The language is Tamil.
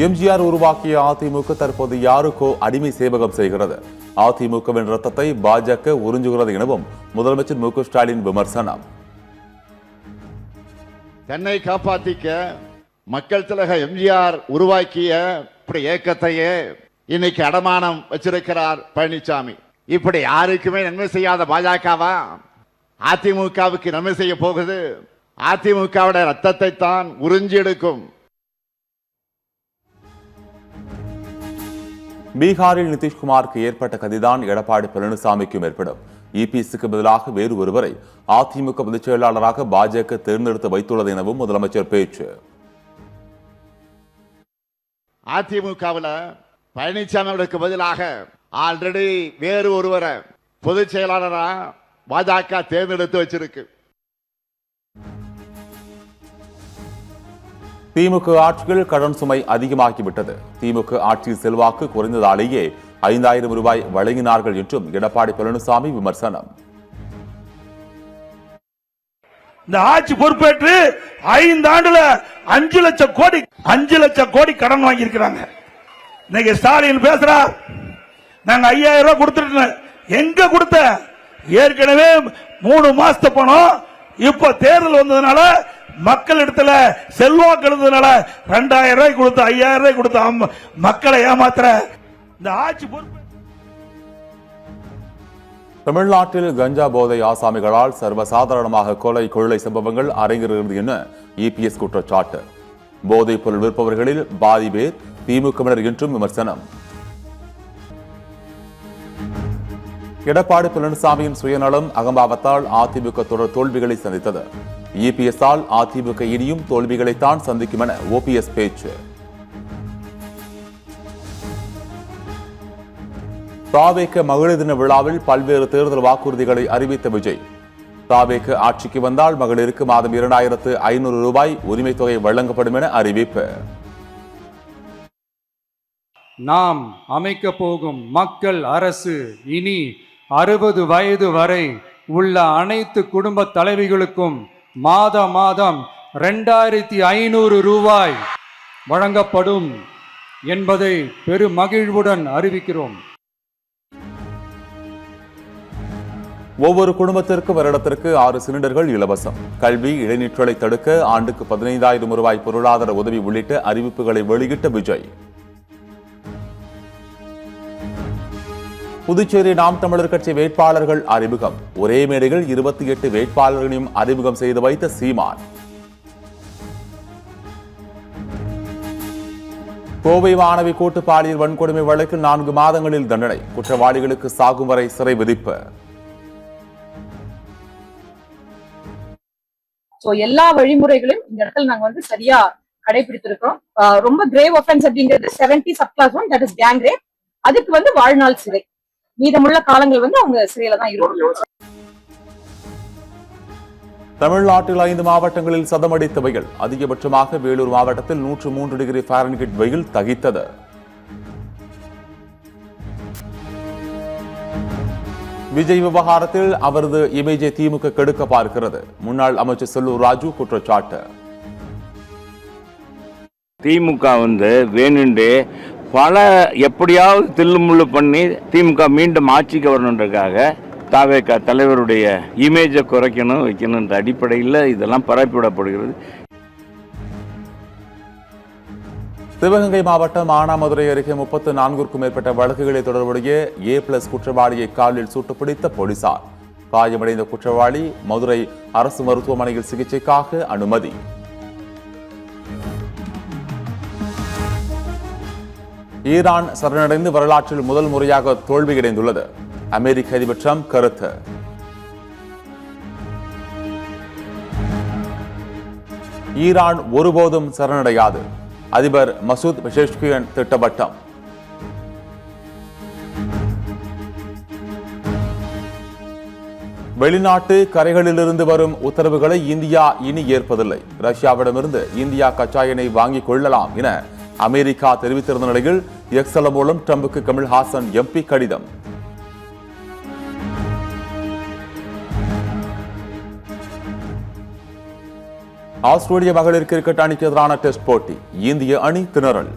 எம்ஜிஆர் உருவாக்கிய அதிமுக தற்போது யாருக்கோ அடிமை சேவகம் செய்கிறது. அதிமுகவின் ரத்தத்தை பாஜக உறிஞ்சுகிறது எனவும் முதலமைச்சர் மு க ஸ்டாலின் விமர்சனம். தன்னை காப்பாற்றிக்க மக்கள் திலக எம்ஜிஆர் உருவாக்கிய இயக்கத்தையே இன்னைக்கு அடமானம் வச்சிருக்கிறார் பழனிசாமி. இப்படி யாருக்குமே நன்மை செய்யாத பாஜகவா அதிமுகவுக்கு நன்மை செய்ய போகுது? அதிமுகவுடைய ரத்தத்தை தான் உறிஞ்சி எடுக்கும். பீகாரில் நிதிஷ்குமாருக்கு ஏற்பட்ட கதிதான் எடப்பாடி பழனிசாமிக்கும் ஏற்படும். இபிஎஸ்க்கு பதிலாக வேறு ஒருவரை அதிமுக பொதுச் செயலாளராக பாஜக தேர்ந்தெடுத்து வைத்துள்ளது எனவும் முதலமைச்சர் பேச்சு. அதிமுகவில் பழனிசாமிக்கு பதிலாக ஆல்ரெடி வேறு ஒருவரை பொதுச் செயலாளரா பாஜக தேர்ந்தெடுத்து வச்சிருக்கு. திமுக ஆட்சியில் கடன் சுமை அதிகமாகிவிட்டது. திமுக ஆட்சியில் செல்வாக்கு குறைந்ததாலேயே 5000 ரூபாய் வழங்கினார்கள் என்றும் எடப்பாடி பழனிசாமி விமர்சனம். இந்த ஆட்சி பொறுப்பேற்று 5 ஆண்டுல 5 லட்சம் கோடி கடன் வாங்கி இருக்கிறாங்க. இன்னைக்கு ஸ்டாலின் பேசுறார், நாங்க 5000 ரூபாய் கொடுத்துட்டு எங்க கொடுத்த? ஏற்கனவே 3 மாசத்து பணம் இப்ப தேர்தல் வந்ததுனால மக்கள் இடத்துல செல்வாக்கு இருந்ததுனால 2000 ரூபாய் கொடுத்து 5000 ரூபாய் கொடுத்து மக்களை ஏமாத்துற இந்த ஆட்சி பொறுப்பு. தமிழ்நாட்டில் கஞ்சா போதை ஆசாமிகளால் சர்வசாதாரணமாக கொலை கொள்ளை சம்பவங்கள் அரங்கேறுகிறது என இபிஎஸ் குற்றச்சாட்டு. போதைப் பொருள் விற்பவர்களில் பாதி பேர் திமுகவினர் என்றும் விமர்சனம். எடப்பாடி பழனிசாமியின் சுயநலம் அகம்பாவத்தால் அதிமுக தொடர் தோல்விகளை சந்தித்தது. இபிஎஸ்ஆல் அதிமுக இனியும் தோல்விகளைத்தான் சந்திக்கும் என ஓபிஎஸ் பேச்சு. தாவேக மகளிர் தின விழாவில் பல்வேறு தேர்தல் வாக்குறுதிகளை அறிவித்த விஜய். தாவேக ஆட்சிக்கு வந்தால் மகளிருக்கு மாதம் 2500 ரூபாய் உரிமை தொகை வழங்கப்படும் என அறிவிப்பு. நாம் அமைக்க போகும் மக்கள் அரசு இனி 60 வயது வரை உள்ள அனைத்து குடும்ப தலைவிகளுக்கும் மாதம் 2500 ரூபாய் வழங்கப்படும் என்பதை பெரும் மகிழ்வுடன் அறிவிக்கிறோம். ஒவ்வொரு குடும்பத்திற்கு வருடத்திற்கு 6 சிலிண்டர்கள் இலவசம். கல்வி இடைநிற்றலை தடுக்க ஆண்டுக்கு 15000 ரூபாய் பொருளாதார உதவி உள்ளிட்ட அறிவிப்புகளை வெளியிட்ட விஜய். புதுச்சேரி நாம் தமிழர் கட்சி வேட்பாளர்கள் அறிமுகம். ஒரே மேடையில் 28 வேட்பாளர்களையும் அறிமுகம் செய்து வைத்த சீமான். கோவை மாணவி கூட்டு பாலியல் வன்கொடுமை வழக்கில் 4 மாதங்களில் தண்டனை. குற்றவாளிகளுக்கு சாகும் வரை சிறை விதிப்பு. எல்லா வழிமுறைகளையும் இந்த இடத்துல நாங்க சரியா கடைபிடித்திருக்கிறோம். ரொம்ப கிரேவ் ஆஃபென்ஸ் அப்படிங்கிறது 70 subclass 1 that is gang rape. அதுக்கு வாழ்நாள் சிறை. மீதமுள்ள காலங்கள் அவங்க சிறையில தான் இருக்கும். தமிழ்நாட்டில் 5 மாவட்டங்களில் சதமடித்த வெயில். அதிகபட்சமாக வேலூர் மாவட்டத்தில் 103 டிகிரி ஃபாரன்ஹீட் வெயில் தகித்தது. விஜய் விவகாரத்தில் அவரது இமேஜை திமுக கெடுக்க பார்க்கிறது. முன்னாள் அமைச்சர் செல்லூர் ராஜு குற்றச்சாட்டு. திமுக வேணுண்டே பல எப்படியாவது தில்லுமுள்ளு பண்ணி திமுக மீண்டும் ஆட்சிக்கு வரணுன்றதுக்காக தாவேக தலைவருடைய இமேஜை குறைக்கணும் வைக்கணுன்ற அடிப்படையில் இதெல்லாம் பரப்பிவிடப்படுகிறது. சிவகங்கை மாவட்டம் மானாமதுரை அருகே 34க்கும் மேற்பட்ட வழக்குகளை தொடர்புடைய A+ குற்றவாளியை காலில் சுட்டுப்பிடித்த போலீசார். காயமடைந்த குற்றவாளி மதுரை அரசு மருத்துவமனையில் சிகிச்சைக்காக அனுமதி. ஈரான் சரணடைந்து வரலாற்றில் முதல் முறையாக தோல்வியடைந்துள்ளது. அமெரிக்க அதிபர் ட்ரம்ப் கருத்து. ஈரான் ஒருபோதும் சரணடையாது. அதிபர் மசூத் பெஷெஷ்கியன் திட்டவட்டம். வெளிநாட்டு கரைகளிலிருந்து வரும் உத்தரவுகளை இந்தியா இனி ஏற்பதில்லை. ரஷ்யாவிடமிருந்து இந்தியா கச்சா எண்ணெய் வாங்கிக் கொள்ளலாம் என அமெரிக்கா தெரிவித்திருந்த நிலையில் எக்ஸ் மூலம் ட்ரம்புக்கு கமல்ஹாசன் MP கடிதம். ஆஸ்திரேலிய மகளிர் கிரிக்கெட் அணிக்கு எதிரான டெஸ்ட் போட்டி. இந்திய அணி திணறல்.